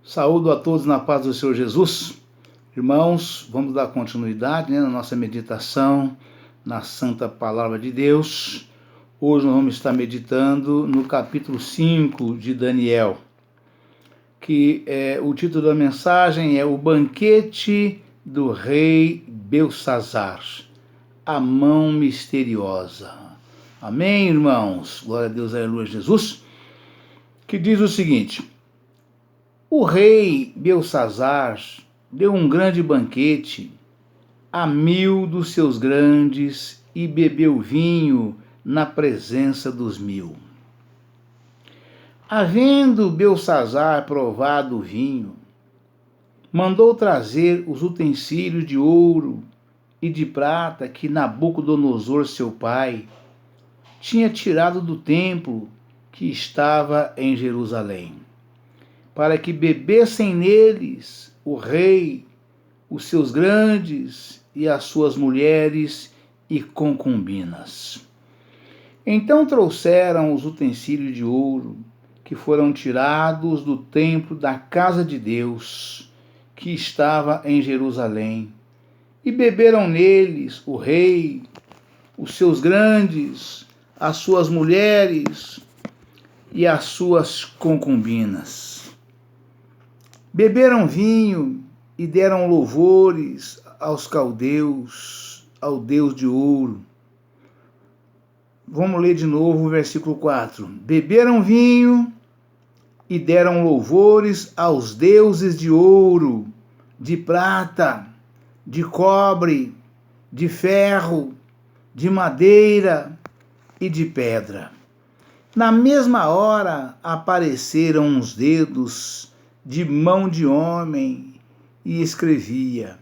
Saúdo a todos na paz do Senhor Jesus. Irmãos, vamos dar continuidade na nossa meditação na Santa Palavra de Deus. Hoje nós vamos estar meditando no capítulo 5 de Daniel, que o título da mensagem é O Banquete do Rei Belsazar, a Mão Misteriosa. Amém, irmãos? Glória a Deus, aleluia, Jesus. Que diz o seguinte: o rei Belsazar deu um grande banquete a 1000 dos seus grandes e bebeu vinho na presença dos 1000. Havendo Belsazar provado o vinho, mandou trazer os utensílios de ouro e de prata que Nabucodonosor, seu pai, tinha tirado do templo que estava em Jerusalém, para que bebessem neles o rei, os seus grandes e as suas mulheres e concubinas. Então trouxeram os utensílios de ouro que foram tirados do templo da casa de Deus, que estava em Jerusalém, e beberam neles o rei, os seus grandes, as suas mulheres e as suas concubinas. Beberam vinho e deram louvores aos caldeus, ao Deus de ouro. Vamos ler de novo o versículo 4. Beberam vinho e deram louvores aos deuses de ouro, de prata, de cobre, de ferro, de madeira e de pedra. Na mesma hora apareceram uns dedos de mão de homem e escrevia,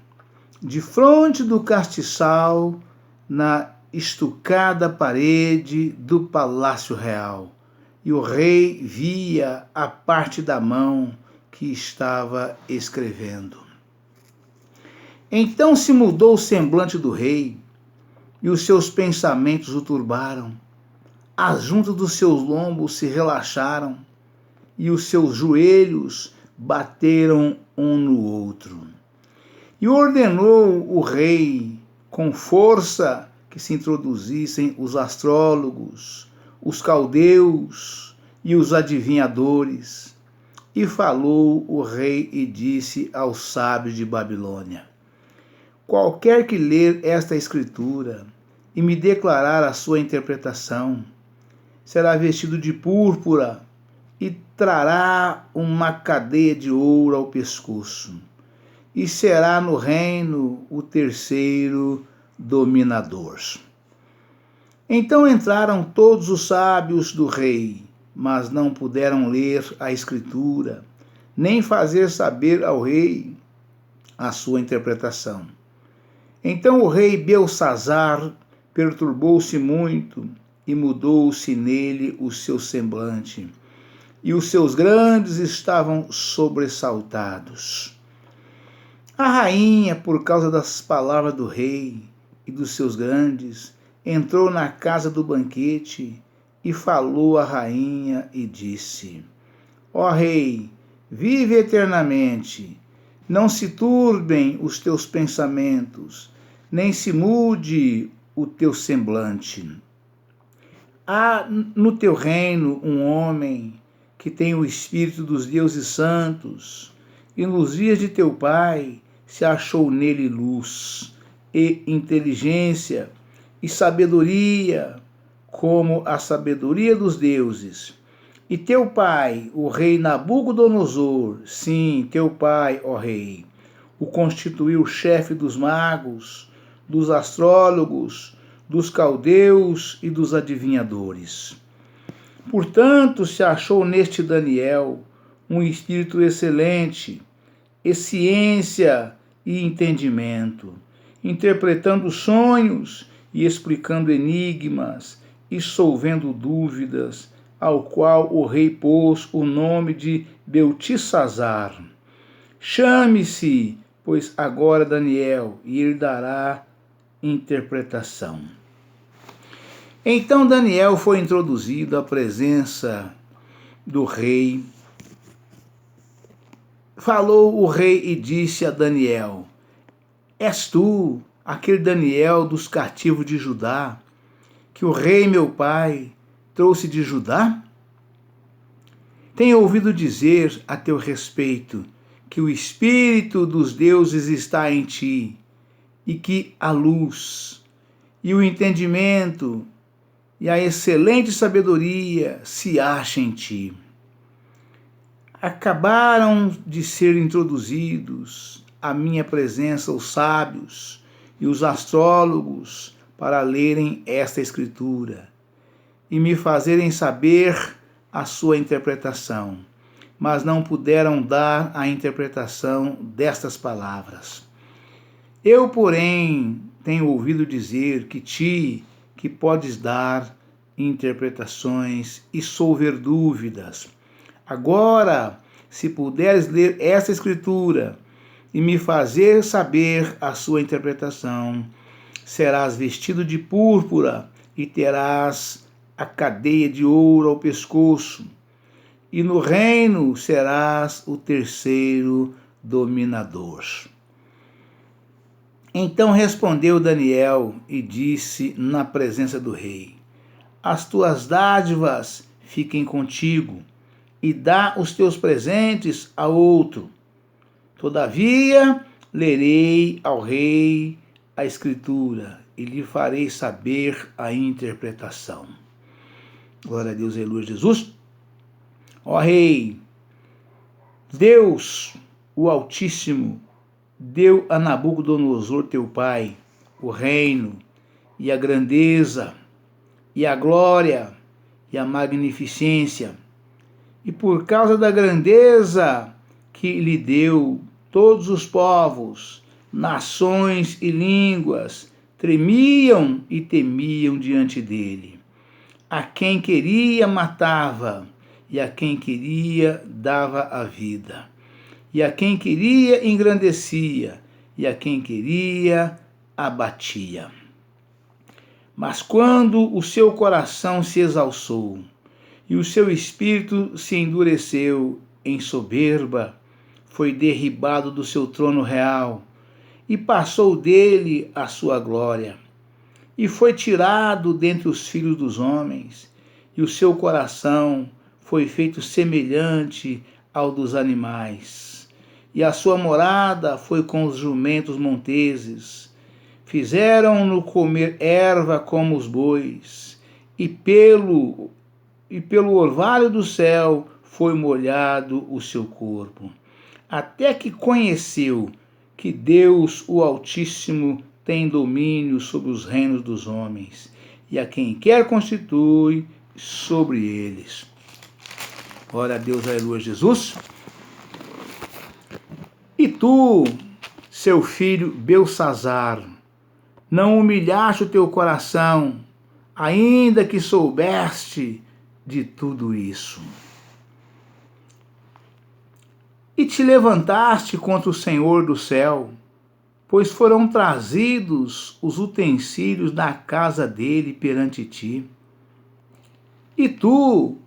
defronte do castiçal, na estucada parede do palácio real. E o rei via a parte da mão que estava escrevendo. Então se mudou o semblante do rei, e os seus pensamentos o turbaram. As juntas dos seus lombos se relaxaram, e os seus joelhos bateram um no outro. E ordenou o rei com força que se introduzissem os astrólogos, os caldeus e os adivinhadores. E falou o rei e disse aos sábios de Babilônia: qualquer que ler esta escritura e me declarar a sua interpretação, será vestido de púrpura e trará uma cadeia de ouro ao pescoço, e será no reino o terceiro dominador. Então entraram todos os sábios do rei, mas não puderam ler a escritura, nem fazer saber ao rei a sua interpretação. Então o rei Belsazar perturbou-se muito e mudou-se nele o seu semblante, e os seus grandes estavam sobressaltados. A rainha, por causa das palavras do rei e dos seus grandes, entrou na casa do banquete e falou à rainha e disse: ó rei, vive eternamente, não se turbem os teus pensamentos, nem se mude o teu semblante. Há no teu reino um homem que tem o espírito dos deuses santos, e nos dias de teu pai se achou nele luz e inteligência e sabedoria, como a sabedoria dos deuses. E teu pai, o rei Nabucodonosor, sim, teu pai, ó rei, o constituiu chefe dos magos, dos astrólogos, dos caldeus e dos adivinhadores. Portanto, se achou neste Daniel um espírito excelente, e ciência e entendimento, interpretando sonhos e explicando enigmas e solvendo dúvidas, ao qual o rei pôs o nome de Beltesazar. Chame-se, pois, agora Daniel, e ele dará interpretação. Então Daniel foi introduzido à presença do rei, falou o rei e disse a Daniel: És tu, aquele Daniel dos cativos de Judá, que o rei meu pai trouxe de Judá? Tenho ouvido dizer a teu respeito que o Espírito dos deuses está em ti, e que a luz e o entendimento e a excelente sabedoria se acham em ti. Acabaram de ser introduzidos à minha presença os sábios e os astrólogos para lerem esta escritura e me fazerem saber a sua interpretação, mas não puderam dar a interpretação destas palavras. Eu, porém, tenho ouvido dizer que podes dar interpretações e solver dúvidas. Agora, se puderes ler esta escritura e me fazer saber a sua interpretação, serás vestido de púrpura e terás a cadeia de ouro ao pescoço, e no reino serás o terceiro dominador. Então respondeu Daniel e disse na presença do rei: As tuas dádivas fiquem contigo, e dá os teus presentes a outro. Todavia, lerei ao rei a escritura e lhe farei saber a interpretação. Glória a Deus, aleluia, Jesus. Ó rei, Deus, o Altíssimo, deu a Nabucodonosor, teu pai, o reino e a grandeza e a glória e a magnificência. E por causa da grandeza que lhe deu, todos os povos, nações e línguas tremiam e temiam diante dele. A quem queria matava, e a quem queria dava a vida. E a quem queria engrandecia, e a quem queria abatia. Mas quando o seu coração se exalçou, e o seu espírito se endureceu em soberba, foi derribado do seu trono real, e passou dele a sua glória, e foi tirado dentre os filhos dos homens, e o seu coração foi feito semelhante ao dos animais, e a sua morada foi com os jumentos monteses. Fizeram-no comer erva como os bois, e pelo orvalho do céu foi molhado o seu corpo, até que conheceu que Deus, o Altíssimo, tem domínio sobre os reinos dos homens, e a quem quer constitui sobre eles. Glória a Deus, aleluia, Jesus. E tu, seu filho Beltsazar, não humilhaste o teu coração, ainda que soubeste de tudo isso. E te levantaste contra o Senhor do céu, pois foram trazidos os utensílios da casa dele perante ti. E tu,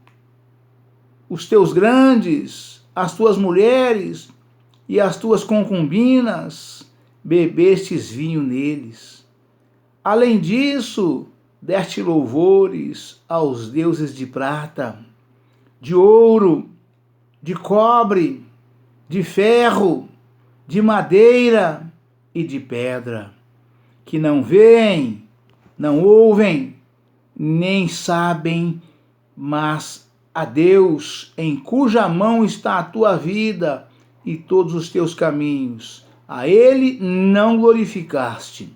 os teus grandes, as tuas mulheres e as tuas concubinas, bebestes vinho neles. Além disso, deste louvores aos deuses de prata, de ouro, de cobre, de ferro, de madeira e de pedra, que não veem, não ouvem, nem sabem, mas a Deus, em cuja mão está a tua vida e todos os teus caminhos, a ele não glorificaste.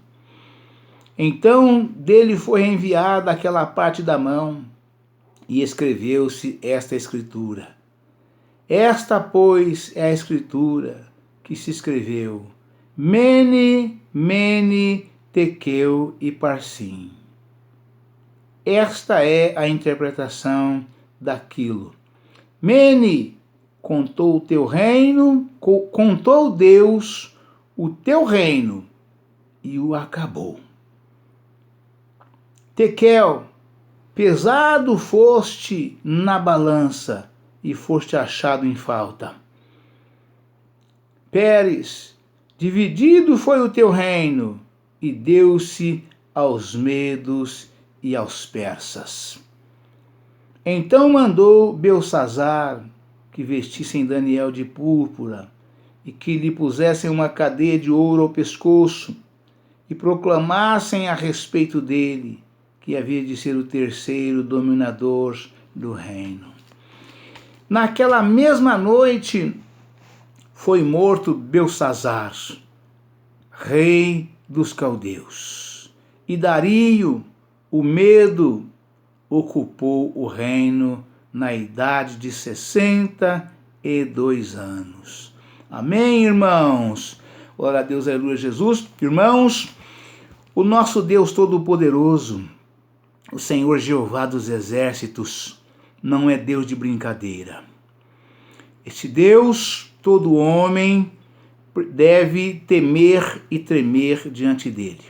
Então dele foi enviada aquela parte da mão, e escreveu-se esta escritura. Esta, pois, é a escritura que se escreveu: Mene, Mene, Tekel e Parsim. Esta é a interpretação daquilo. Mene, contou o teu reino, contou Deus o teu reino e o acabou. Tekel, pesado foste na balança e foste achado em falta. Pérez, dividido foi o teu reino, e deu-se aos medos e aos persas. Então mandou Belsassar que vestissem Daniel de púrpura e que lhe pusessem uma cadeia de ouro ao pescoço e proclamassem a respeito dele que havia de ser o terceiro dominador do reino. Naquela mesma noite foi morto Belsassar, rei dos caldeus, e Dario, o Medo, ocupou o reino na idade de 62 anos. Amém, irmãos? Glória a Deus, aleluia, Jesus. Irmãos, o nosso Deus Todo-Poderoso, o Senhor Jeová dos Exércitos, não é Deus de brincadeira. Este Deus, todo homem deve temer e tremer diante dele.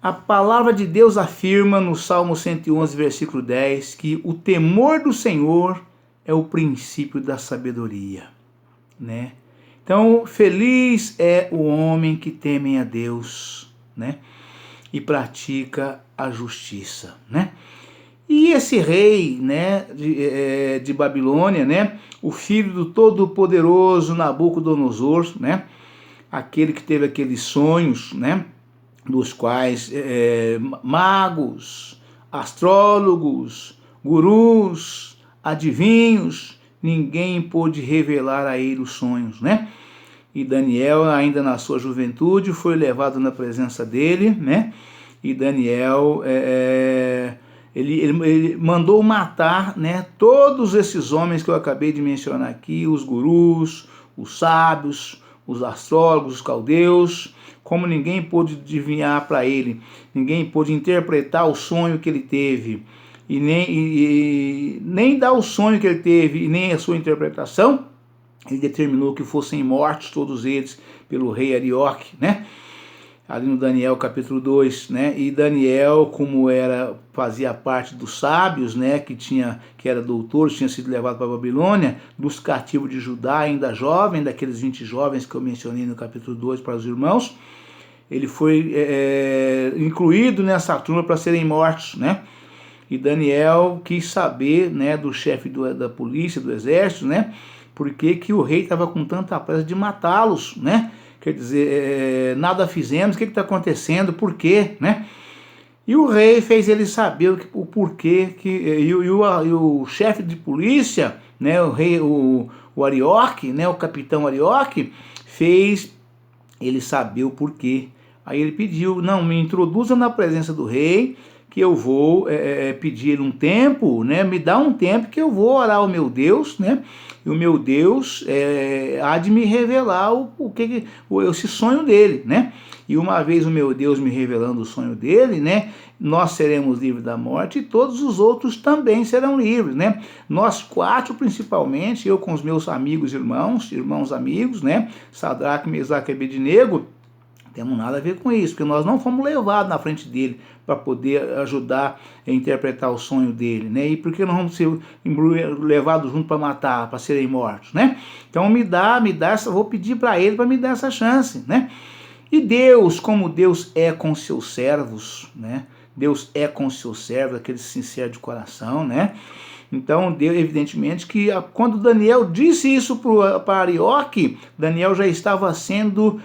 A palavra de Deus afirma no Salmo 111, versículo 10, que o temor do Senhor é o princípio da sabedoria, né? Então, feliz é o homem que teme a Deus, né? E pratica a justiça, né? E esse rei, né, de Babilônia, né, o filho do todo-poderoso Nabucodonosor, né, aquele que teve aqueles sonhos, né, dos quais magos, astrólogos, gurus, adivinhos, ninguém pôde revelar a ele os sonhos, né? E Daniel, ainda na sua juventude, foi levado na presença dele, né? E Daniel, ele mandou matar, né, todos esses homens que eu acabei de mencionar aqui, os gurus, os sábios, os astrólogos, os caldeus. Como ninguém pôde adivinhar para ele, ninguém pôde interpretar o sonho que ele teve, e nem dar o sonho que ele teve, e nem a sua interpretação, ele determinou que fossem mortos todos eles pelo rei Arioque, né? Ali no Daniel capítulo 2, né? E Daniel, como fazia parte dos sábios, né? Que era doutor, tinha sido levado para a Babilônia, dos cativos de Judá, ainda jovem, daqueles 20 jovens que eu mencionei no capítulo 2 para os irmãos, ele foi incluído nessa turma para serem mortos, né? E Daniel quis saber, né, do chefe da polícia, do exército, né? Por que o rei estava com tanta pressa de matá-los, né? Quer dizer, nada fizemos, o que está acontecendo, por quê, né? E o rei fez ele saber o porquê, e o chefe de polícia, né, o Arioque, né, o capitão Arioque, fez ele saber o porquê. Aí ele pediu, não, me introduza na presença do rei, que eu vou pedir um tempo, né? Me dá um tempo que eu vou orar ao meu Deus, né? E o meu Deus há de me revelar esse sonho dele, né? E uma vez o meu Deus me revelando o sonho dele, né? Nós seremos livres da morte e todos os outros também serão livres, né? Nós 4 principalmente, eu com os meus amigos irmãos amigos, né? Sadraque, Mesaque e Abednego, temos nada a ver com isso, porque nós não fomos levados na frente dele para poder ajudar a interpretar o sonho dele, né? E por que nós vamos ser levados junto para matar, para serem mortos, né? Então me dá vou pedir para ele para me dar essa chance, né? E Deus, como Deus é com seus servos, né? Deus é com seus servos, aquele sincero de coração, né? Então, Deus, evidentemente, que quando Daniel disse isso para Arioque, Daniel já estava sendo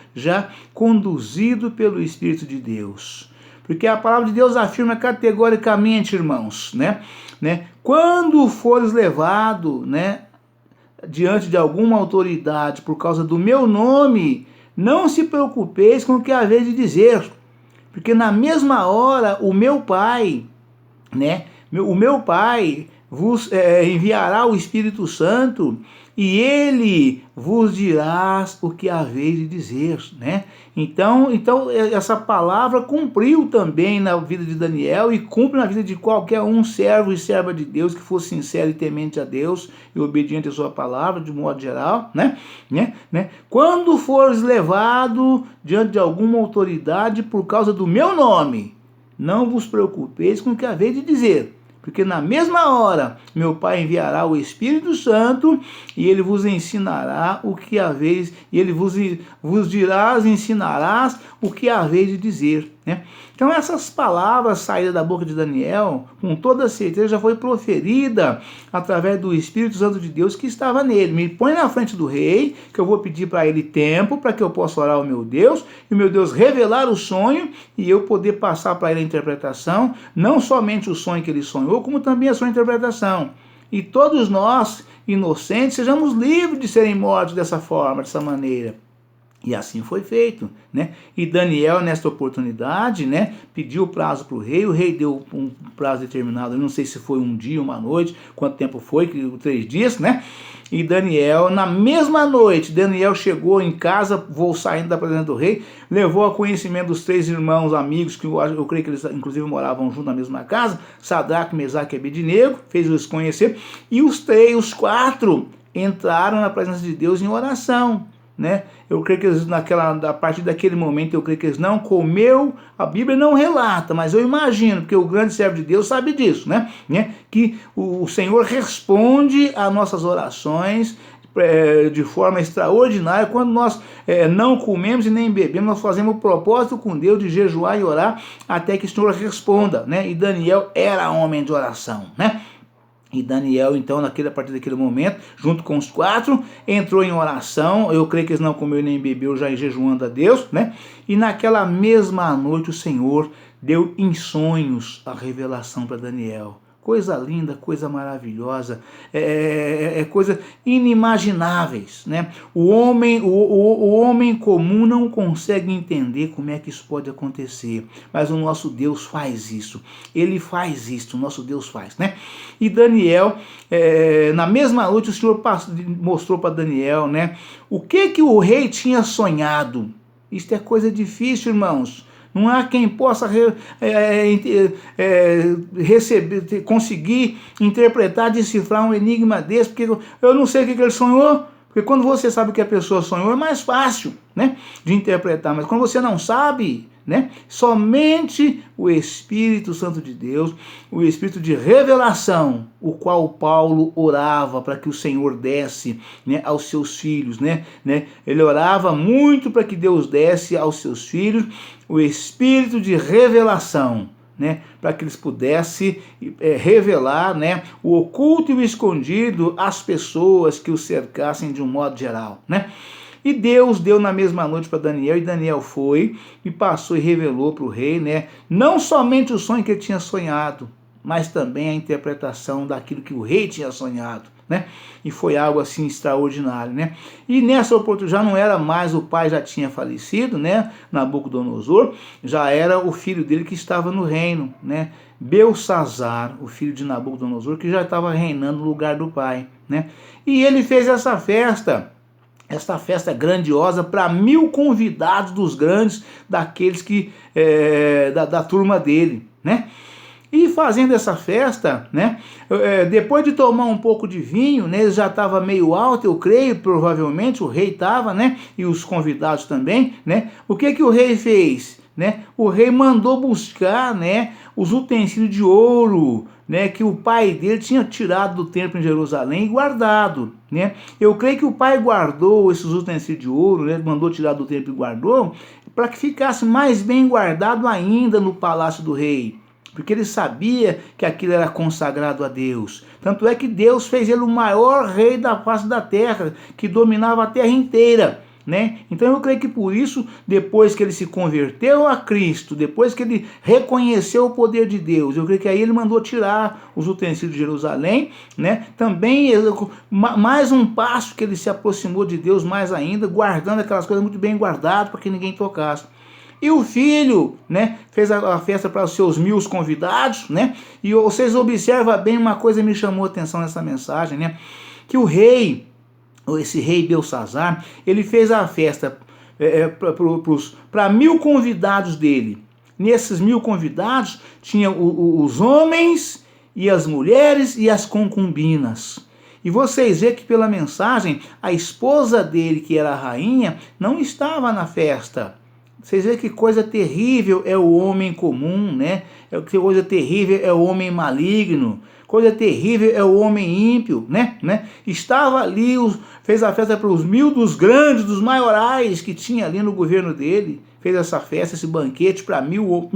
conduzido pelo Espírito de Deus. Porque a palavra de Deus afirma categoricamente, irmãos, né? Quando fores levado, né, diante de alguma autoridade por causa do meu nome, não se preocupeis com o que haver de dizer, porque na mesma hora o meu Pai, né, o meu Pai vos enviará o Espírito Santo e ele vos dirá o que haveis de dizer, né? Então essa palavra cumpriu também na vida de Daniel e cumpre na vida de qualquer servo e serva de Deus que fosse sincero e temente a Deus e obediente à sua palavra, de modo geral, né? Quando fores levado diante de alguma autoridade por causa do meu nome, não vos preocupeis com o que haveis de dizer, porque na mesma hora meu Pai enviará o Espírito Santo e ele vos ensinará o que haveis, e ele vos dirás, ensinarás o que haveis de dizer, né? Então essas palavras saídas da boca de Daniel, com toda certeza já foi proferida através do Espírito Santo de Deus que estava nele. Me põe na frente do rei, que eu vou pedir para ele tempo, para que eu possa orar ao meu Deus, e o meu Deus revelar o sonho, e eu poder passar para ele a interpretação, não somente o sonho que ele sonhou, como também a sua interpretação. E todos nós, inocentes, sejamos livres de serem mortos dessa forma, dessa maneira. E assim foi feito, né? E Daniel, nesta oportunidade, né, pediu o prazo para o rei deu um prazo determinado, eu não sei se foi um dia, uma noite, quanto tempo foi, 3 dias, né? E Daniel, na mesma noite, Daniel chegou em casa, vou saindo da presença do rei, levou a conhecimento dos 3 irmãos amigos, que eu creio que eles inclusive moravam junto na mesma casa, Sadraque, Mesaque e Abednego, fez-os conhecer, e os 4 entraram na presença de Deus em oração, né? Eu creio que eles, a partir daquele momento, eu creio que eles não comeu, a Bíblia não relata, mas eu imagino, porque o grande servo de Deus sabe disso, né? Que o Senhor responde às nossas orações de forma extraordinária. Quando nós não comemos e nem bebemos, nós fazemos o propósito com Deus de jejuar e orar até que o Senhor responda, né? E Daniel era homem de oração, né? E Daniel, então, a partir daquele momento, junto com os 4, entrou em oração. Eu creio que eles não comeu nem bebeu, já jejuando a Deus, né? E naquela mesma noite o Senhor deu em sonhos a revelação para Daniel. Coisa linda, coisa maravilhosa, coisa inimagináveis, né? O homem comum não consegue entender como é que isso pode acontecer, mas o nosso Deus faz isso, ele faz isso, o nosso Deus faz, né? E Daniel, na mesma noite o Senhor mostrou para Daniel, né, o que o rei tinha sonhado. Isto é coisa difícil, irmãos. Não há quem possa conseguir interpretar, decifrar um enigma desse, porque eu não sei o que ele sonhou. Porque quando você sabe o que a pessoa sonhou, é mais fácil, né, de interpretar. Mas quando você não sabe, né, somente o Espírito Santo de Deus, o Espírito de revelação, o qual Paulo orava para que o Senhor desse, né, aos seus filhos, né? Ele orava muito para que Deus desse aos seus filhos o Espírito de revelação, né, para que eles pudessem revelar, né, o oculto e o escondido às pessoas que o cercassem de um modo geral, né? E Deus deu na mesma noite para Daniel, e Daniel foi e passou e revelou para o rei, né, não somente o sonho que ele tinha sonhado, mas também a interpretação daquilo que o rei tinha sonhado, né? E foi algo assim extraordinário, né? E nessa oportunidade já não era mais, o pai já tinha falecido, né? Nabucodonosor, já era o filho dele que estava no reino, né? Belsazar, o filho de Nabucodonosor, que já estava reinando no lugar do pai, né? E ele fez essa festa grandiosa para 1000 convidados dos grandes, daqueles que da turma dele, né? E fazendo essa festa, né, depois de tomar um pouco de vinho, né, ele já estava meio alto, eu creio, provavelmente, o rei estava, né, e os convidados também, né, o que o rei fez? Né? O rei mandou buscar, né, os utensílios de ouro, né, que o pai dele tinha tirado do templo em Jerusalém e guardado, né? Eu creio que o pai guardou esses utensílios de ouro, né, mandou tirar do templo e guardou, para que ficasse mais bem guardado ainda no palácio do rei, porque ele sabia que aquilo era consagrado a Deus. Tanto é que Deus fez ele o maior rei da face da terra, que dominava a terra inteira, né? Então eu creio que por isso, depois que ele se converteu a Cristo, depois que ele reconheceu o poder de Deus, eu creio que aí ele mandou tirar os utensílios de Jerusalém, né? Também mais um passo que ele se aproximou de Deus mais ainda, guardando aquelas coisas muito bem guardadas para que ninguém tocasse. E o filho, né, fez a festa para os seus 1000 convidados, né? E vocês observam bem, uma coisa me chamou a atenção nessa mensagem, né? Que o rei, esse rei Belsazar, ele fez a festa para 1000 convidados dele. Nesses 1000 convidados tinha os homens e as mulheres e as concubinas. E vocês veem que pela mensagem, a esposa dele, que era a rainha, não estava na festa. Vocês veem que coisa terrível é o homem comum, né? Que coisa terrível é o homem maligno. Coisa terrível é o homem ímpio, né? Estava ali, fez a festa para os 1000 dos grandes, dos maiorais que tinha ali no governo dele. Fez essa festa, esse banquete para mil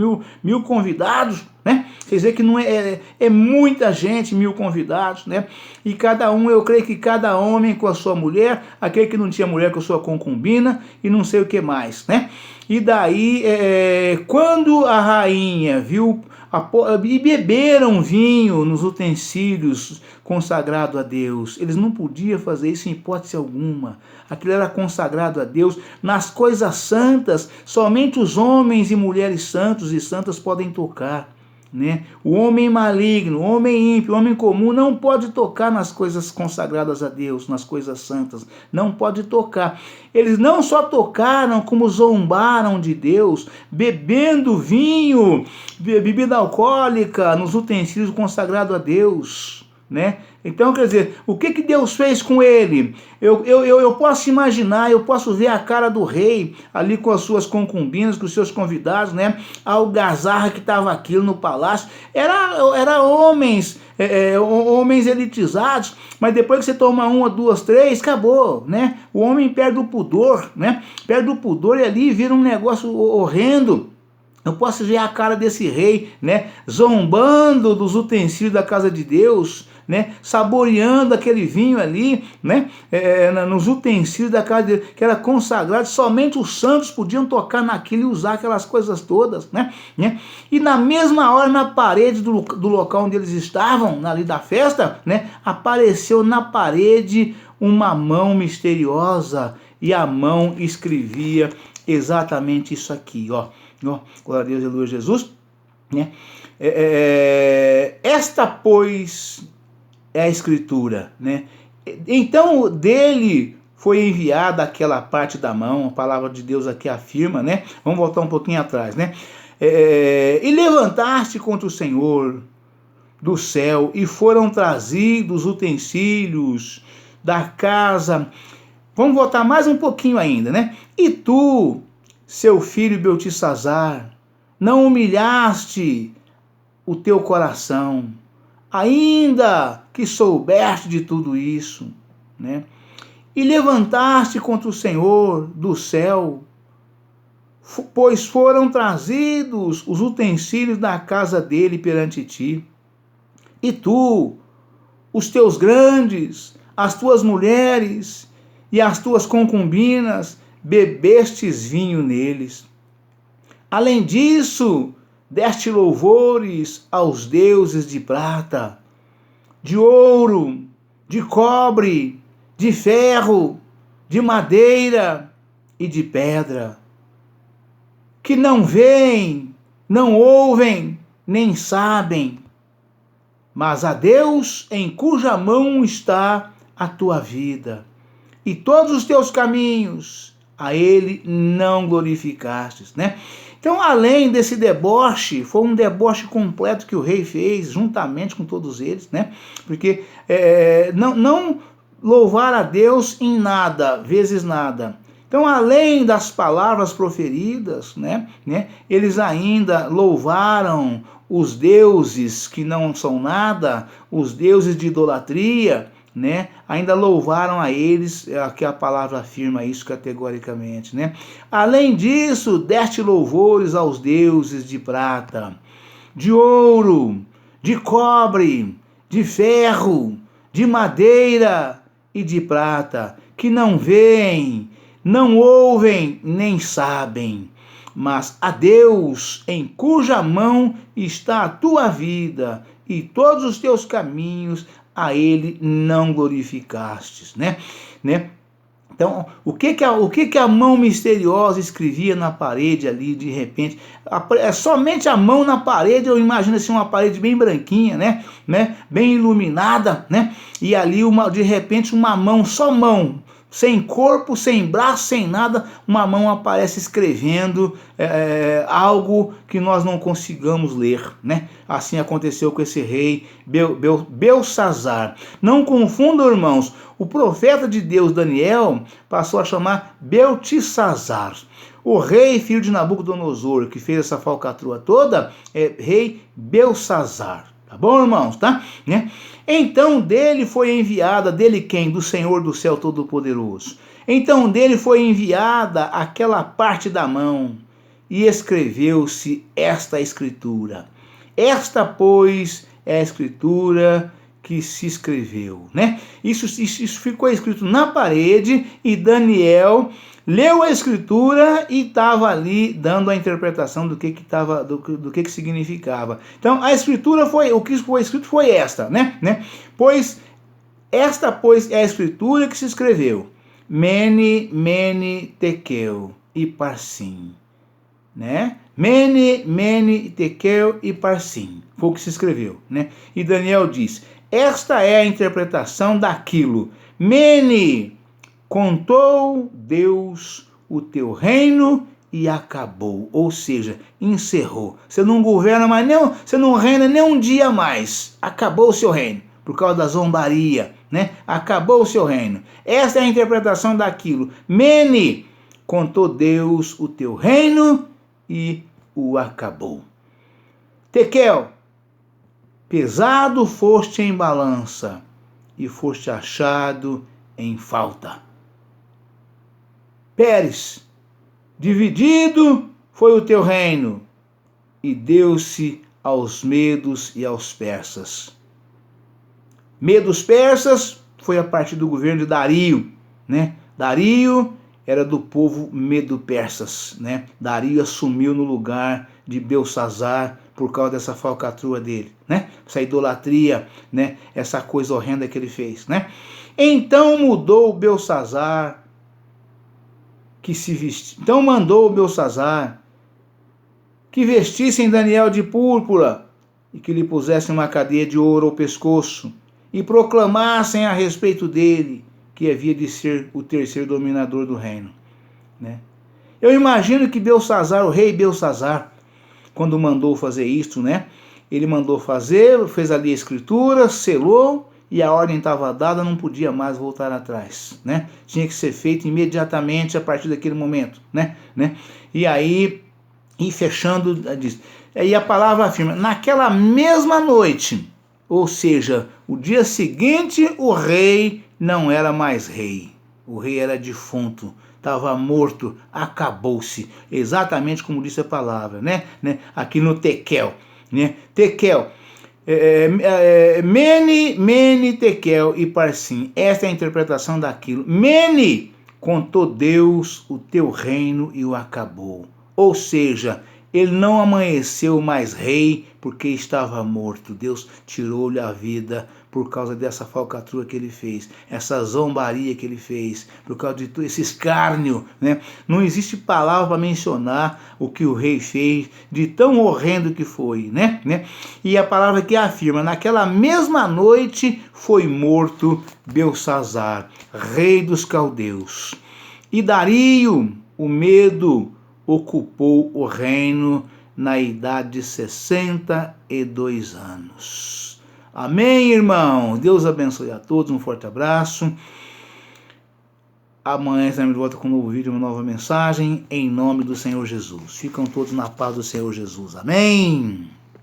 convidados, né? Vocês veem que não é muita gente, 1000 convidados, né? E cada um, eu creio que cada homem com a sua mulher, aquele que não tinha mulher com a sua concubina e não sei o que mais, né? E daí, quando a rainha viu, e beberam vinho nos utensílios consagrados a Deus, eles não podiam fazer isso em hipótese alguma. Aquilo era consagrado a Deus. Nas coisas santas, somente os homens e mulheres santos e santas podem tocar, né? O homem maligno, o homem ímpio, o homem comum não pode tocar nas coisas consagradas a Deus, nas coisas santas, não pode tocar. Eles não só tocaram, como zombaram de Deus, bebendo vinho, bebida alcoólica nos utensílios consagrados a Deus, né? Então, quer dizer, o que Deus fez com ele? Eu posso imaginar, eu posso ver a cara do rei ali com as suas concubinas, com os seus convidados, né? A algazarra que estava aquilo no palácio. Era homens, homens elitizados, mas depois que você toma 1, 2, 3, acabou, né? O homem perde o pudor, né? Perde o pudor e ali vira um negócio horrendo. Eu posso ver a cara desse rei, né, zombando dos utensílios da casa de Deus, né, saboreando aquele vinho ali, né, nos utensílios da casa de Deus, que era consagrado, somente os santos podiam tocar naquilo e usar aquelas coisas todas, né. E na mesma hora, na parede do local onde eles estavam, ali da festa, né, apareceu na parede uma mão misteriosa, e a mão escrevia exatamente isso aqui, ó. Glória a Deus, aleluia, Jesus, né? Esta, pois, é a escritura, né? Então, dele foi enviada aquela parte da mão, a palavra de Deus aqui afirma, né? Vamos voltar um pouquinho atrás, né? E levantaste contra o Senhor do céu, e foram trazidos utensílios da casa. Vamos voltar mais um pouquinho ainda, né? E tu, seu filho Beltesazar, não humilhaste o teu coração, ainda que soubeste de tudo isso, né? E levantaste contra o Senhor do céu, pois foram trazidos os utensílios da casa dele perante ti. E tu, os teus grandes, as tuas mulheres e as tuas concubinas, bebestes vinho neles. Além disso, deste louvores aos deuses de prata, de ouro, de cobre, de ferro, de madeira e de pedra, que não veem, não ouvem, nem sabem, mas a Deus em cuja mão está a tua vida, e todos os teus caminhos a ele não glorificastes, né? Então, além desse deboche, foi um deboche completo que o rei fez, juntamente com todos eles, né? Porque não louvar a Deus em nada, vezes nada. Então, além das palavras proferidas, né, eles ainda louvaram os deuses que não são nada, os deuses de idolatria, né? Ainda louvaram a eles, que a palavra afirma isso categoricamente, né? Além disso, deste louvores aos deuses de prata, de ouro, de cobre, de ferro, de madeira e de prata, que não veem, não ouvem, nem sabem, mas a Deus em cuja mão está a tua vida e todos os teus caminhos, a ele não glorificastes, né? Então, o que a mão misteriosa escrevia na parede ali, de repente? Somente a mão na parede, eu imagino assim, uma parede bem branquinha, né? Bem iluminada, né? E ali, de repente, uma mão, só mão, sem corpo, sem braço, sem nada, uma mão aparece escrevendo algo que nós não consigamos ler, né? Assim aconteceu com esse rei Belsazzar. Não confundam, irmãos, o profeta de Deus Daniel passou a chamar Beltesazar. O rei, filho de Nabucodonosor, que fez essa falcatrua toda, é rei Belsazzar. Tá bom, irmãos, tá? Né? Então dele foi enviada, dele quem? Do Senhor do céu Todo-Poderoso. Então dele foi enviada aquela parte da mão, e escreveu-se esta escritura. Esta, pois, é a escritura que se escreveu, né? Isso ficou escrito na parede, e Daniel leu a escritura e estava ali dando a interpretação do que significava. Então a escritura foi, o que foi escrito foi esta, né? Pois esta, pois, é a escritura que se escreveu: Mene, Mene, Tekel e Parsim, né? Mene, Mene, Tekel e Parsim. Foi o que se escreveu, né? E Daniel diz: esta é a interpretação daquilo. Mene, contou Deus o teu reino e acabou, ou seja, encerrou. Você não governa mais, você não reina nem um dia mais. Acabou o seu reino, por causa da zombaria, né? Acabou o seu reino. Essa é a interpretação daquilo. Mene, contou Deus o teu reino e o acabou. Tekel, pesado foste em balança e foste achado em falta. Pérez, dividido foi o teu reino, e deu-se aos medos e aos persas. Medos persas foi a partir do governo de Dario, né? Dario era do povo medo-persas, né? Dario assumiu no lugar de Belsazzar por causa dessa falcatrua dele, né? Essa idolatria, né? Essa coisa horrenda que ele fez, né? Então mudou Belsazzar, que se vestiu. Então mandou Belsazzar que vestissem Daniel de púrpura e que lhe pusessem uma cadeia de ouro ao pescoço e proclamassem a respeito dele que havia de ser o terceiro dominador do reino, né? Eu imagino que Belsazzar, o rei Belsazzar, quando mandou fazer isto, né? Ele mandou fazer, fez ali a escritura, selou, e a ordem estava dada, não podia mais voltar atrás, né? Tinha que ser feito imediatamente a partir daquele momento, né? E aí, e fechando, diz, e a palavra afirma, naquela mesma noite, ou seja, o dia seguinte, o rei não era mais rei, o rei era defunto, estava morto, acabou-se, exatamente como disse a palavra, né? Aqui no Tekel, né? Tekel, Mene, Mene, Tekel e Parsim. Esta é a interpretação daquilo. Mene, contou Deus o teu reino e o acabou. Ou seja, ele não amanheceu mais rei porque estava morto. Deus tirou-lhe a vida por causa dessa falcatrua que ele fez, essa zombaria que ele fez, por causa de todo esse escárnio, né? Não existe palavra para mencionar o que o rei fez, de tão horrendo que foi, né? E a palavra que afirma, naquela mesma noite foi morto Belsazzar, rei dos caldeus. E Dario, o medo, ocupou o reino na idade de 62 anos. Amém, irmão? Deus abençoe a todos, um forte abraço. Amanhã estaremos de volta com um novo vídeo, uma nova mensagem, em nome do Senhor Jesus. Ficam todos na paz do Senhor Jesus. Amém?